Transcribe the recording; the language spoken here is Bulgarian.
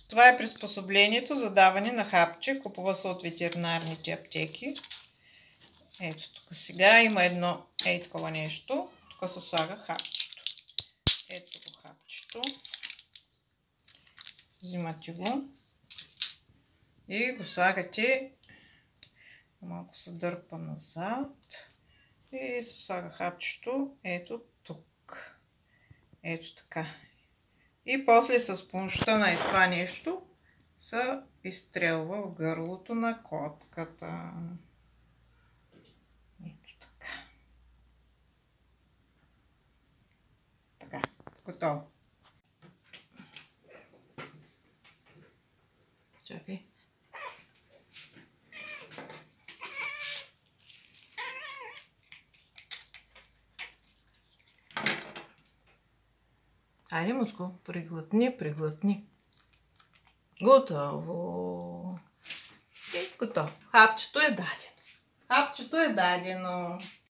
Това е приспособлението за даване на хапче. Купува се от ветеринарните аптеки. Ето тук сега има едно такова нещо. Тук се слага хапчето. Ето го хапчето. Взимате го и го слагате. Малко се дърпа назад. И се слага хапчето ето тук. Ето така. И после с помощта на това нещо се изстрелва в гърлото на котката. Ето така. Така, готово. Чакай. Айде, Муцко, приглътни. Готово. И готово. Хапчето е дадено.